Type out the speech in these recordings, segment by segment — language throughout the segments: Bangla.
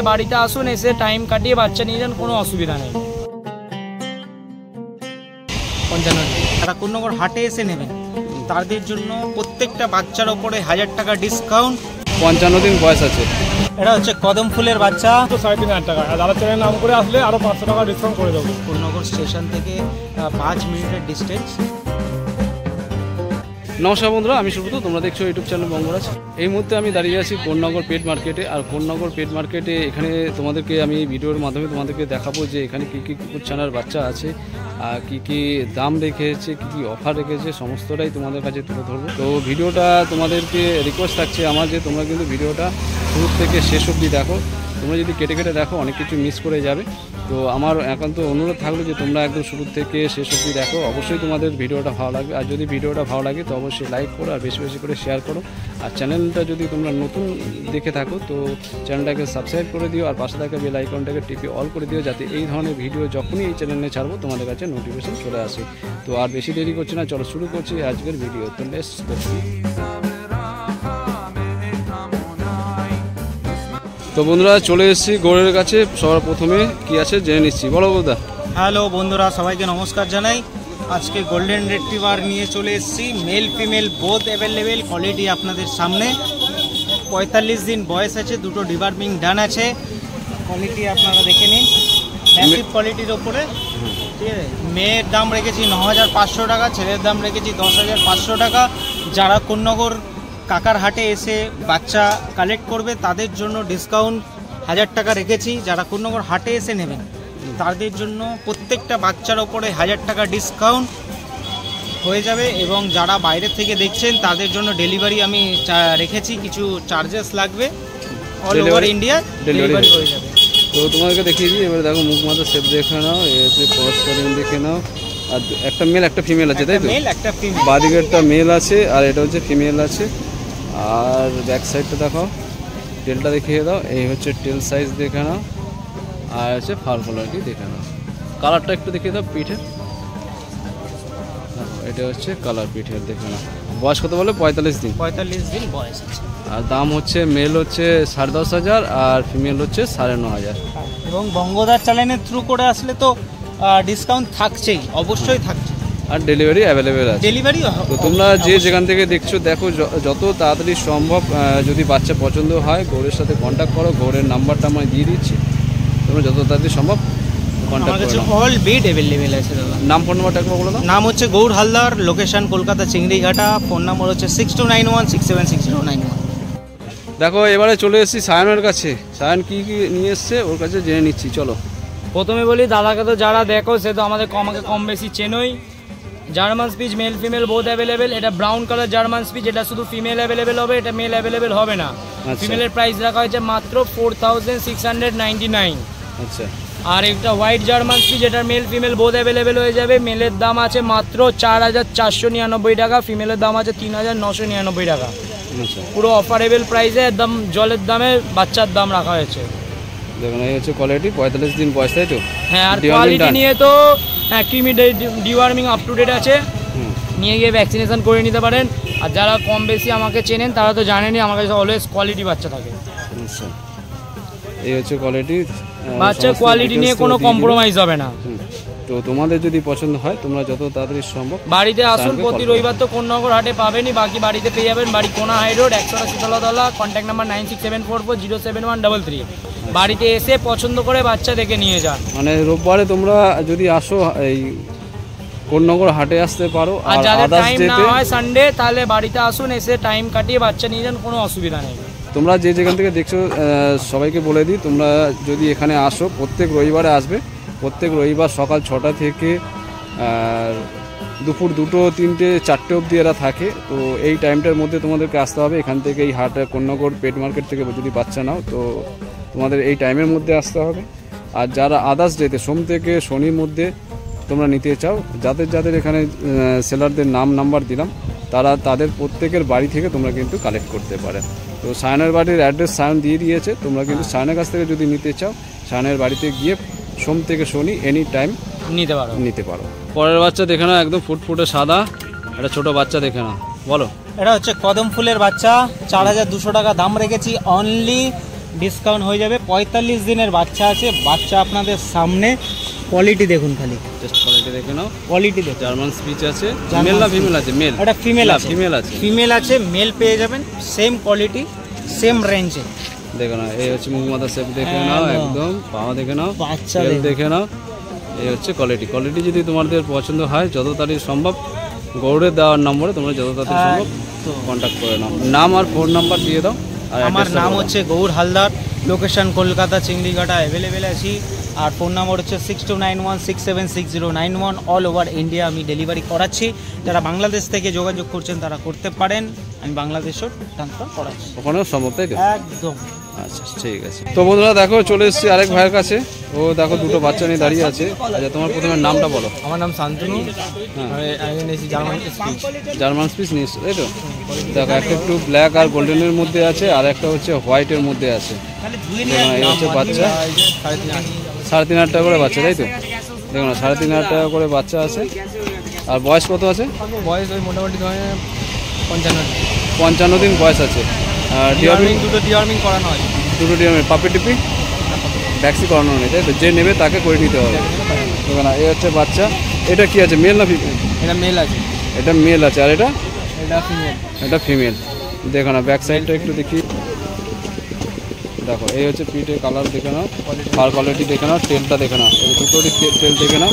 বাড়িতে আসুন, এসে টাইম কাটিয়ে বাচ্চা নিয়ে যান, কোনো অসুবিধা নেই। 55 যারা কোন্নগর হাটে এসে নেবেন তাদের জন্য প্রত্যেকটা বাচ্চার ওপরে 1000 টাকা ডিসকাউন্ট। 55 দিন বয়স আছে। এটা হচ্ছে কদম ফুলের বাচ্চা, তো 3500 টাকা। আর যারা চ্যানেল নাম করে আসলে আরো 500 টাকা ডিসকাউন্ট করে দেবো। কোন্নগর স্টেশন থেকে 5 মিনিটের ডিস্টেন্স। নমস্কার বন্ধুরা, আমি সুব্রত, তোমরা দেখছো ইউটিউব চ্যানেল বঙ্গরাজ। এই মুহূর্তে আমি দাঁড়িয়ে আছি কোন্নগর পেট মার্কেটে। আর কোন্নগর পেট মার্কেটে এখানে তোমাদেরকে আমি ভিডিওর মাধ্যমে তোমাদেরকে দেখাবো যে এখানে কী কী কুকুরছানার বাচ্চা আছে, আর কী কী দাম রেখেছে, কী কী অফার রেখেছে, সমস্তটাই তোমাদের কাছে তুলে ধরবো। তো ভিডিওটা তোমাদেরকে রিকোয়েস্ট থাকছে আমার যে তোমরা কিন্তু ভিডিওটা শুরু থেকে শেষ অবধি দেখো। তোমরা যদি কেটে কেটে দেখো অনেক কিছু মিস করে যাবে। তো আমার একান্ত অনুরোধ থাকলো যে তোমরা একদম শুরু থেকে শেষ অবধি দেখো। অবশ্যই তোমাদের ভিডিওটা ভালো লাগবে। আর যদি ভিডিওটা ভালো লাগে তো অবশ্যই লাইক করো আর বেশি বেশি করে শেয়ার করো। আর চ্যানেলটা যদি তোমরা নতুন দেখে থাকো তো চ্যানেলটাকে সাবস্ক্রাইব করে দিও, আর পাশে থাকা বেল আইকনটাকে টিপে অল করে দিও, যাতে এই ধরনের ভিডিও যখনই এই চ্যানেলে ছাড়বো তোমাদের কাছে নোটিফিকেশন চলে আসে। তো আর বেশি দেরি করছি না, চলো শুরু করছি আজকের ভিডিও। তো লেটস গো। তো বন্ধুরা চলে এসেছি গৌড়ের কাছে। সবার প্রথমে কি আছে জেনে নিচ্ছি, বলো বৌদা। হ্যালো বন্ধুরা, সবাইকে নমস্কার জানাই। আজকে গোল্ডেন রিট্রিভার নিয়ে চলে এসেছি। Mail female both available, quality আপনাদের সামনে। 45 দিন বয়স আছে, দুটো ডিবার্মিং ডান আছে। কোয়ালিটি আপনারা দেখে নিন, ম্যাসিভ কোয়ালিটির ওপরে। ঠিক আছে, মেয়ের দাম রেখেছি 9500 টাকা, ছেলের দাম রেখেছি 10500 টাকা। যারা কোন্নগর কাকার হাটে এসে বাচ্চা কালেক্ট করবে তাদের জন্য ডিসকাউন্ট 1000 টাকা রেখেছি। যারা কোন্নগর হাটে এসে নেবেন তাদের জন্য প্রত্যেকটা বাচ্চার ওপরে 1000 টাকা ডিসকাউন্ট হয়ে যাবে। এবং যারা বাইরে থেকে দেখছেন তাদের জন্য ডেলিভারি আমি রেখেছি, কিছু চার্জেস লাগবে। অল ওভার ইন্ডিয়া ডেলিভারি হয়ে যাবে। তো তোমাদেরকে দেখিয়ে দিই। এবারে দেখো মুখ মাথা শেপ দেখে নাও, এই হচ্ছে পরস্পরিং দেখে নাও। আর একটা মেল একটা ফিমেল আছে, তাই তো? মেল একটা ফিমেল, বাদিকেরটা মেল আছে আর এটা হচ্ছে ফিমেল আছে। আর ব্যাক সাইডটা দেখো, টেলটা দেখিয়ে দাও। এই হচ্ছে টেল সাইজ দেখে নাও, আর হচ্ছে ফার কোয়ালিটি দেখে নাও। কালারটা একটু দেখিয়ে দাও পিঠের। এটা হচ্ছে কালার পিঠের দেখে নাও। বয়স কত বলে? 45 দিন। 45 দিন বয়স আছে। আর দাম হচ্ছে মেল হচ্ছে 10,500 আর ফিমেল হচ্ছে 9,500। এবং বঙ্গদার চ্যানেলের থ্রু করে আসলে তো ডিসকাউন্ট থাকছেই, অবশ্যই থাকছে। আর ডেলিভারি অ্যাভেলেবেল আছে। ডেলিভারি তো তোমরা যে যেখান থেকে দেখছো দেখো, যত তাড়াতাড়ি সম্ভব যদি বাচ্চা পছন্দ হয় গৌড়ের সাথে কন্ট্যাক্ট করো। গৌড়ের নাম্বারটা আমি দিয়ে দিচ্ছি, তোমরা যত তাড়াতাড়ি সম্ভব কন্ট্যাক্ট করো। অল বিড অ্যাভেলেবেল আছে দাদা। নাম ফোন নাম্বারটা একবার বলো দাও। নাম হচ্ছে Gour Haldar, location Kolkata Chingrighata. Phone number হচ্ছে 6291676091। দেখো এবারে চলে এসেছি সায়নের কাছে। সায়ন কি কি নিয়ে এসছে ওর কাছে জেনে নিচ্ছি, চলো। প্রথমে বলি, দাদাকে তো যারা দেখো সে তো আমাকে কম বেশি চেনই। German speech male female both available. এটা ব্রাউন কালার জার্মান স্পিচ, এটা শুধু ফিমেল অ্যাভেলেবেল হবে, এটা মেল অ্যাভেলেবেল হবে না। ফিমেলের প্রাইস রাখা হয়েছে মাত্র 4699। আচ্ছা। আর একটা হোয়াইট জার্মান স্পিচ, এটার মেল ফিমেল বোথ অ্যাভেলেবেল হয়ে যাবে। মেলের দাম আছে মাত্র 4499 টাকা, ফিমেলের দাম আছে 3999 টাকা। পুরো অফারেবল প্রাইসে, একদম জলের দামে বাচ্চার দাম রাখা হয়েছে। দেখুন এই হচ্ছে কোয়ালিটি, 45 দিন বয়স, তাই তো? হ্যাঁ, আর কোয়ালিটি নিয়ে তো হ্যাঁ, ক্রিমি ডিওয়ার্মিং আপ টু ডেট আছে, নিয়ে গিয়ে ভ্যাকসিনেশন করে নিতে পারেন। আর যারা কম বেশি আমাকে চেনেন তারা তো জানেনই আমার কাছে অলওয়েজ কোয়ালিটি বাচ্চা থাকে। আচ্ছা, এই হচ্ছে কোয়ালিটি। বাচ্চার কোয়ালিটি নিয়ে কোনো কম্প্রোমাইজ হবে না। তো তোমাদের যদি পছন্দ হয় তোমরা যত তাড়াতাড়ি সম্ভব বাড়িতে আসুন। প্রতি রবিবার তো কোন্নগর হাটে পাবেনই, বাকি বাড়িতে পেয়ে যাবেন। বাড়ি Kona high road, 180 Sheetalatala. Contact number 9674407133। বাড়িতে এসে পছন্দ করে বাচ্চা দেখে নিয়ে যান। মানে রোববারে তোমরা যদি আসো এই কোন্নগর হাটে আসতে পারো। আর যাদের টাইম না হয় সানডে, তাহলে বাড়িতে আসুন, এসে টাইম কাটিয়ে বাচ্চা নিয়ে যান, কোনো অসুবিধা নেই। তোমরা যে যেখান থেকে দেখছো সবাইকে বলে দিই, তোমরা যদি এখানে আসো প্রত্যেক রবিবারে আসবে। প্রত্যেক রবিবার সকাল 6টা থেকে দুপুর 2, 3, 4 অবধি এরা থাকে। তো এই টাইমটার মধ্যে তোমাদেরকে আসতে হবে। এখান থেকে এই হাট কোন্নগর পেট মার্কেট থেকে যদি বাচ্চা নাও তো তোমাদের এই টাইমের মধ্যে আসতে হবে। আর যারা আদার্স ডেতে সোম থেকে শনির মধ্যে তোমরা নিতে চাও, যাদের এখানে সেলারদের নাম নাম্বার দিলাম, তাদের প্রত্যেকের বাড়ি থেকে তোমরা কিন্তু কালেক্ট করতে পারে। তো সায়নের বাড়ির অ্যাড্রেস সায়ন দিয়ে দিয়েছে। তোমরা কিন্তু সায়নের কাছ থেকে যদি নিতে চাও, সায়নের বাড়িতে গিয়ে সোম থেকে শনি এনি টাইম নিতে পারো। পরের বাচ্চা দেখে নাও, একদম ফুটফুটে সাদা একটা ছোট বাচ্চা দেখে নাও। বলো। এটা হচ্ছে কদম ফুলের বাচ্চা, 4200 টাকা দাম রেখেছি, অনলি ডিসকাউন্ট হয়ে যাবে। 45 দিনের বাচ্চা আছে, বাচ্চা আপনাদের সামনে। কোয়ালিটি দেখুন, খালি জাস্ট কোয়ালিটি দেখে নাও। কোয়ালিটি দেখুন। জার্মান স্পিচ আছে, মেল না ফিমেল আছে? মেল। এটা ফিমেল আছে, ফিমেল আছে, ফিমেল আছে, মেল পেয়ে যাবেন সেম কোয়ালিটি সেম রেঞ্জে। দেখো না, এই হচ্ছে মুখ মাথা শেপ দেখে নাও, একদম পাওয়া দেখে নাও, বাচ্চা দেখে নাও। এই হচ্ছে কোয়ালিটি। কোয়ালিটি যদি তোমাদের পছন্দ হয়, যত তাড়াতাড়ি সম্ভব গৌড়ের দেওয়ার নম্বরে তোমরা যত তাড়াতাড়ি সম্ভব কন্ট্যাক্ট করে নাও। নাম আর ফোন নাম্বার দিয়ে দাও। আর আমার নাম হচ্ছে গৌর হালদার, লোকেশন কলকাতা চিংড়িঘাটা, অ্যাভেলেবেল আছি। আর ফোন নাম্বার হচ্ছে 6291676091। অল ওভার ইন্ডিয়া আমি ডেলিভারি করাচ্ছি। যারা বাংলাদেশ থেকে যোগাযোগ করছেন তারা করতে পারেন, আমি বাংলাদেশেও ট্রান্সফার করাচ্ছি। ওখানেও সম্ভব, তাই তো? একদম। আচ্ছা, ঠিক আছে। তো বন্ধুরা দেখো, চলে এসেছি আরেক ভাইয়ের কাছে। ও দেখো দুটো বাচ্চা নিয়ে দাঁড়িয়ে আছে। আচ্ছা, তোমার প্রথমে নামটা বলো। আমার নাম শান্তনু, আমি নিয়েছি জার্মান স্পিচ। জার্মান স্পিচ নিয়েছি, তাই তো? দেখো, একটা একটু ব্ল্যাক আর গোল্ডেনের মধ্যে আছে, আর একটা হচ্ছে হোয়াইটের মধ্যে আছে। এই হচ্ছে বাচ্চা, 3.5 টাকা করে বাচ্চা, তাই তো? দেখো না, 3.5 টাকা করে বাচ্চা আছে। আর বয়স কত আছে? বয়স ওই মোটামুটি 55 দিন বয়স আছে। আর ডিওয়ার্মিং, দুটো ডিওয়ার্মিং করানো আছে। দুটো ডিওয়ার্মিং, পাপি টিপি ভ্যাকসিন করানো নেই, তাই তো? যে নেবে তাকে করে নিতে হবে। দেখো না, এই হচ্ছে বাচ্চা। এটা কি আছে, মেল না ফিমেল? এটা মেল আছে। এটা মেল আছে। আর এটা? এটা ফিমেল। এটা ফিমেল। দেখো না, ব্যাক সাইডটা একটু দেখি। দেখো, এই হচ্ছে পিঠের কালার দেখে নাও, ফার কোয়ালিটি দেখে নাও, তেলটা দেখে নাও, এই দুটোরই তেল দেখে নাও,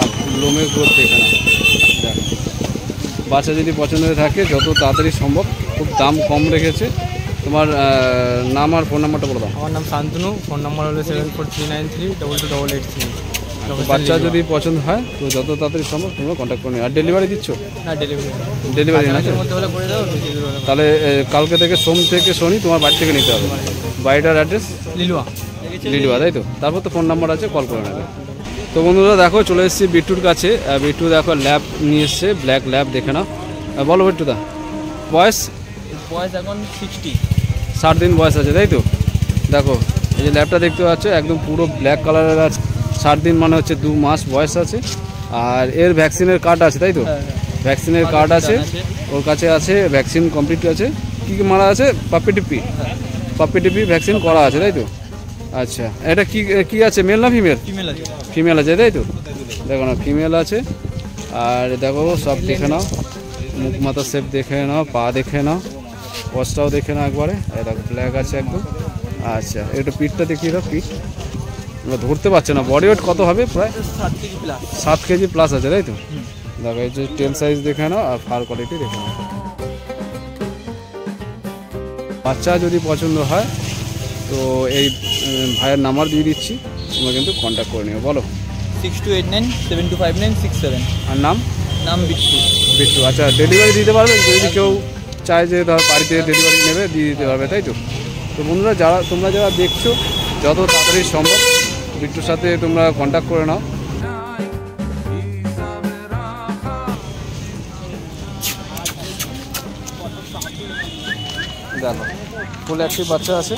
আর লোমের গ্রোথ দেখে নাও। দেখো, বাচ্চা যদি পছন্দ হয়ে থাকে যত তাড়াতাড়ি সম্ভব, খুব দাম কম রেখেছে। তোমার নাম আর ফোন নাম্বারটা বলে দাও। আমার নাম শান্তনু, ফোন নাম্বার হলো 7439322883। বাচ্চা যদি পছন্দ হয় তো যত তাড়াতাড়ি সম্ভব তোমরা কন্ট্যাক্ট করে নিও। আর ডেলিভারি দিচ্ছ? না, ডেলিভারি না? মধ্যে হলে করে দাও। তাহলে কালকে থেকে সোম থেকে শনি তোমার বাড়ি থেকে নিতে হবে। বাড়িটার অ্যাড্রেস? লিলুয়া। লিলুয়া, তাই তো? তারপর তো ফোন নাম্বার আছে, কল করে নেবে। তো বন্ধুরা দেখো, চলে এসেছি বিট্টুর কাছে। বিট্টু দেখো ল্যাব নিয়ে এসছে, ব্ল্যাক ল্যাব দেখে নাও। বলো বিট্টুদা, বয়স? বয়স এখন 60। 60 দিন বয়স আছে, তাই তো? দেখো, এই যে ল্যাবটা দেখতে পাচ্ছ, একদম পুরো ব্ল্যাক কালারের আছে। 60 দিন মানে হচ্ছে 2 মাস বয়স আছে। আর এর ভ্যাকসিনের কার্ড আছে, তাই তো? ভ্যাকসিনের কার্ড আছে ওর কাছে, আছে ভ্যাকসিন কমপ্লিট আছে। কী কী মারা আছে? পাপ্পি টিপি, পাপ্পি টিপি ভ্যাকসিন করা আছে, তাই তো? আচ্ছা, এটা কি কি আছে, মেল না ফিমেল? ফিমেল আছে। ফিমেল আছে, তাই তো? দেখো না, ফিমেল আছে। আর দেখো সব দেখে নাও, মুখ মাথা শেপ দেখে নাও, পা দেখে নাও, পশটাও দেখে নাও একবারে। এই দেখো ব্ল্যাক আছে একদম। আচ্ছা, একটু পিঠটা দেখিয়ে দাও। পিঠ আমরা ধরতে পারছে না। বডি ওয়েট কত হবে? প্রায় 7 কেজি প্লাস। 7 কেজি প্লাস আছে, তাই তো? দেখো, এই যে টেল সাইজ দেখে নাও আর ফার কোয়ালিটি দেখে নাও। বাচ্চা যদি পছন্দ হয় তো এই ভাইয়ের নাম্বার দিয়ে দিচ্ছি, তোমরা কিন্তু কন্ট্যাক্ট করে নিও। বলো। 6289725967। আর নাম? নাম বিট্টু। বিট্টু। আচ্ছা, ডেলিভারি দিতে পারবে? যদি কেউ চায় যে ধর বাড়িতে ডেলিভারি নেবে, দিয়ে দিতে পারবে, তাই তো? তো বন্ধুরা, তোমরা যারা দেখছো, যত তাড়াতাড়ি সম্ভব বিট্টুর সাথে তোমরা কন্ট্যাক্ট করে নাও। দেখো, ফুল অ্যাক্টিভ বাচ্চা আছে।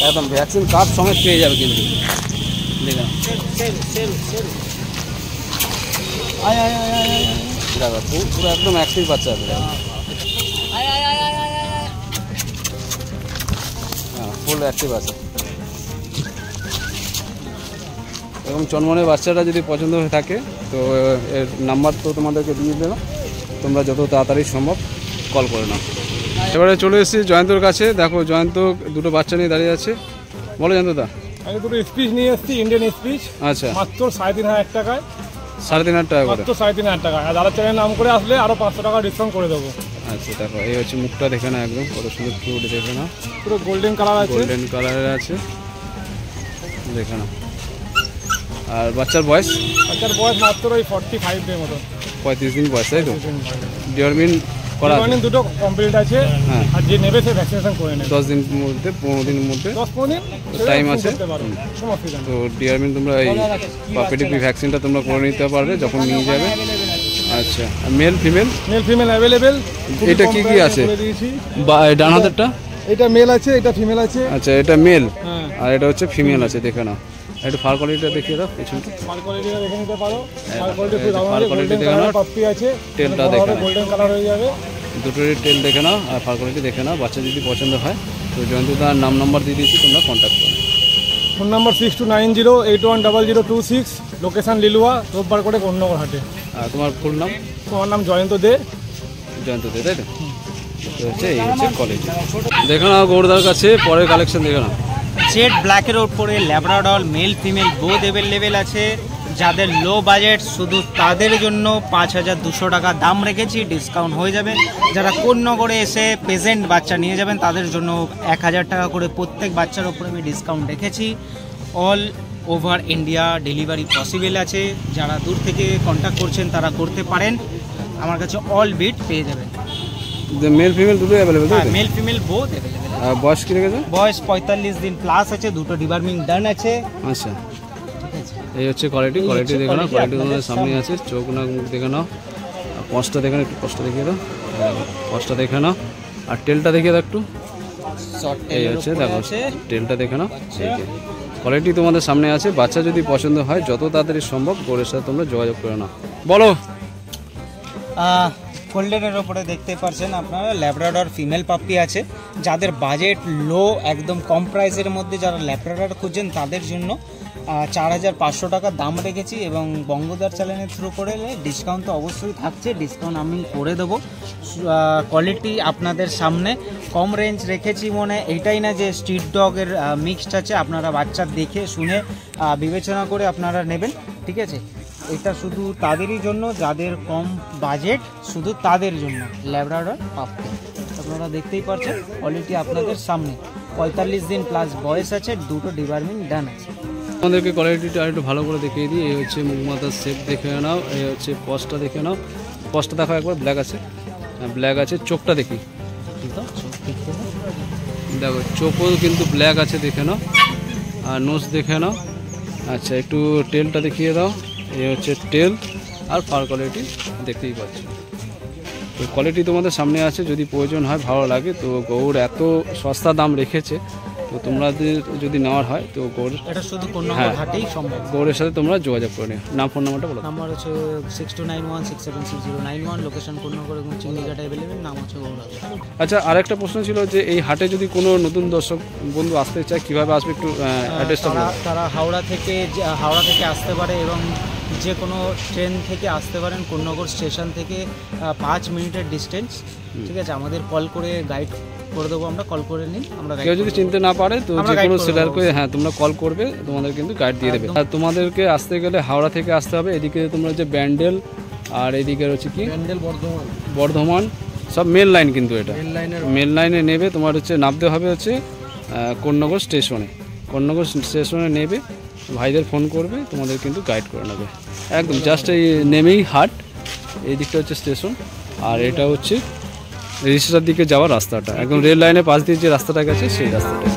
একদম ভ্যাকসিন কার্ড সমেত পেয়ে যাবে কিন্তু। দেখো, দেখো পুরো একদম অ্যাক্টিভ বাচ্চা আছে। হ্যাঁ, ফুল অ্যাক্টিভ আছে। এরকম চনমনের বাচ্চাটা যদি পছন্দ হয়ে থাকে তো এর নাম্বার তো তোমাদেরকে দিয়ে দেবো, তোমরা যত তাড়াতাড়ি সম্ভব কল করে নাও। এবারে চলে এসেছি জয়ন্তর কাছে। দেখো, জয়ন্ত দুটো বাচ্চা নিয়ে দাঁড়িয়ে আছে। বলো জয়ন্তদা। আমি দুটো স্পিচ নিয়ে এসেছি, ইন্ডিয়ান স্পিচ। আচ্ছা, মাত্র 3,500 টাকায়। 3,500 টাকা করে? মাত্র 3,500 টাকা। আর দাদা চ্যানেল নাম করে আসলে আরো 500 টাকা ডিসকাউন্ট করে দেবো। আচ্ছা, দেখো, এই হচ্ছে মুখটা দেখে না, একদম কত সুন্দর কিউট দেখে না, পুরো গোল্ডেন কালার আছে। গোল্ডেন কালারের আছে, দেখে না। আর বাচ্চার বয়স? বাচ্চার বয়স মাত্র ওই 45 ডে মতো। 35 দিন বয়স, তাই তো? ডিওয়ার্মিং করা আছে? দুটো কমপ্লিট আছে। হ্যাঁ। আর যে নেবে সে ভ্যাকসিনেশন করে নেবে। 10 দিন মধ্যে, 15 দিনের মধ্যে 10-15 দিন টাইম আছে। তো ডিওয়ার্মিং তোমরা এই পাপিটিপি ভ্যাকসিনটা তোমরা করে নিতে পারবে যখন নিয়ে যাবে। আচ্ছা, male female? Male female available. এটা কি কি আছে? ডান হাতেরটা? এটা মেল আছে, এটা ফিমেল আছে। আচ্ছা, এটা মেল হ্যাঁ। আর এটা হচ্ছে ফিমেল আছে, দেখে নাও। একটু ফার কোয়ালিটিটা দেখিয়ে দাও পেছনটা। মাল কোয়ালিটিটা দেখে নিতে পারো। মাল এই কোয়ালিটি যে ফার কোয়ালিটি দেখে নাও, পাপ্পি আছে, টেলটা দেখে নাও, গোল্ডেন কালার হয়ে যাবে। দুটোরই টেল দেখে নাও আর ফার কোয়ালিটি দেখে নাও। বাচ্চা যদি পছন্দ হয় তো জয়ন্তদার নাম্বার দিয়ে দিয়েছি, তোমরা কন্ট্যাক্ট করো। ফোন নাম্বার 6290810026, লোকেশন লিলুয়া, রোববার করে কোন্নগর হাটে। আর তোমার ফুল নাম? তোমার নাম জয়ন্ত দে। জয়ন্ত দে, তাই তো? তো হচ্ছে এই হচ্ছে কোয়ালিটি। দেখে নাও গৌরদার কাছে পরের কালেকশন দেখে নাও। জেড ব্ল্যাকের ওপরে Labrador mail female both available আছে। যাদের লো বাজেট শুধু তাদের জন্য 5200 টাকা দাম রেখেছি, ডিসকাউন্ট হয়ে যাবে। যারা কোন্নগরে এসে প্রেজেন্ট বাচ্চা নিয়ে যাবেন তাদের জন্য 1000 টাকা করে প্রত্যেক বাচ্চার ওপরে আমি ডিসকাউন্ট রেখেছি। All over India delivery possible আছে। যারা দূর থেকে কন্ট্যাক্ট করছেন তারা করতে পারেন, আমার কাছে অল বিট পেয়ে যাবেন। মেল ফিমেল দুটোই অ্যাভেলেবেল, তাই তো? Male female both available. আর বয়স কি রেখেছে? বয়স 45 দিন প্লাস আছে, দুটো ডিবার্মিং ডান আছে। আচ্ছা, এই হচ্ছে কোয়ালিটি। কোয়ালিটি দেখে নাও, কোয়ালিটি তোমাদের সামনে আছে। চোখ নাক মুখ দেখে নাও, পশটা দেখে নাও, একটু পশটা দেখিয়ে দাও, পশটা দেখে নাও। আর টেলটা দেখিয়ে দাও একটু। এই হচ্ছে দেখো টেলটা দেখে নাও। কোয়ালিটি তোমাদের সামনে আছে। বাচ্চা যদি পছন্দ হয় যত তাড়াতাড়ি সম্ভব গৌড়ের সাথে তোমরা যোগাযোগ করে নাও। বলো। গোল্ডেনের ওপরে দেখতে পাচ্ছেন আপনারা ল্যাব্রাডর ফিমেল পাপ্পি আছে। যাদের বাজেট লো, একদম কম প্রাইসের মধ্যে যারা ল্যাব্রাডর খুঁজছেন তাদের জন্য 4500 টাকা দাম রেখেছি। এবং বঙ্গদার চ্যানেলের থ্রু করে ডিসকাউন্ট তো অবশ্যই থাকছে, ডিসকাউন্ট আমি করে দেবো। কোয়ালিটি আপনাদের সামনে কম রেঞ্জ রেখেছি মনে এইটাই না যে স্ট্রিট ডগের মিক্সড আছে। আপনারা বাচ্চা দেখে শুনে বিবেচনা করে আপনারা নেবেন, ঠিক আছে? এটা শুধু তাদেরই জন্য যাদের কম বাজেট, শুধু তাদের জন্য ল্যাব্রাডর পাপ্পি। আপনারা দেখতেই পাচ্ছেন কোয়ালিটি আপনাদের সামনে। 45 দিন প্লাস বয়স আছে, দুটো ডিবার্মিং ডান আছে। আমাদেরকে কোয়ালিটিটা একটু ভালো করে দেখিয়ে দিই। এই হচ্ছে মুখ মাথার শেপ দেখে নাও, এই হচ্ছে পশটা দেখে নাও। পশটা দেখো একবার, ব্ল্যাক আছে, ব্ল্যাক আছে। চোখটা দেখি, দেখো চোখও কিন্তু ব্ল্যাক আছে, দেখে নাও। আর নোজ দেখে নাও। আচ্ছা, একটু টেলটা দেখিয়ে দাও। এই হচ্ছে টেল আর ফার কোয়ালিটি দেখতেই পাচ্ছ। তো কোয়ালিটি তোমাদের সামনে আছে, যদি প্রয়োজন হয় ভালো লাগে তো গৌড় এত সস্তা দাম রেখেছে, তো তোমরা যদি নেওয়ার হয় তো গৌড় এটা শুধু কোন্নগর হাটেই সম্ভব। গৌড়ের সাথে তোমরা যোগাযোগ করে নিও। নাম ফোন নাম্বারটা বলো। নাম্বার হচ্ছে 6291676091, লোকেশন কোন্নগর এবং চিংড়িঘাট অ্যাভেলেবেল, নাম হচ্ছে গৌড়। আচ্ছা, আরেকটা প্রশ্ন ছিল যে এই হাটে যদি কোনো নতুন দর্শক বন্ধু আসতে চায় কিভাবে আসবে, একটু অ্যাড্রেসটা বলো। তারা হাওড়া থেকে আসতে পারে এবং যে কোনো ট্রেন থেকে আসতে পারেন। কোন্নগর স্টেশন থেকে 5 মিনিটের ডিস্টেন্স, ঠিক আছে? আমাদের কল করে গাইড করে দেবো, আমরা কল করে নিন, আমরা কেউ যদি চিনতে না পারে তো যে কোনো সেলারকে তোমরা কল করবে, তোমাদের কিন্তু গাইড দিয়ে দেবে। আর তোমাদেরকে আসতে গেলে হাওড়া থেকে আসতে হবে। এদিকে তোমরা যে ব্যান্ডেল আর এদিকে হচ্ছে কি বর্ধমান, সব মেল লাইন, কিন্তু এটা মেল লাইনে নেবে। তোমার হচ্ছে নামতে হবে হচ্ছে কোন্নগর স্টেশনে। কোন্নগর স্টেশনে নেবে, ভাইদের ফোন করবে, তোমাদের কিন্তু গাইড করে নেবে একদম। জাস্ট এই নেমেই হাট, এই দিকটা হচ্ছে স্টেশন, আর এটা হচ্ছে রিসোর্টের দিকে যাওয়ার রাস্তাটা, একদম রেল লাইনের পাশ দিয়ে যে রাস্তাটা গেছে সেই রাস্তাটা।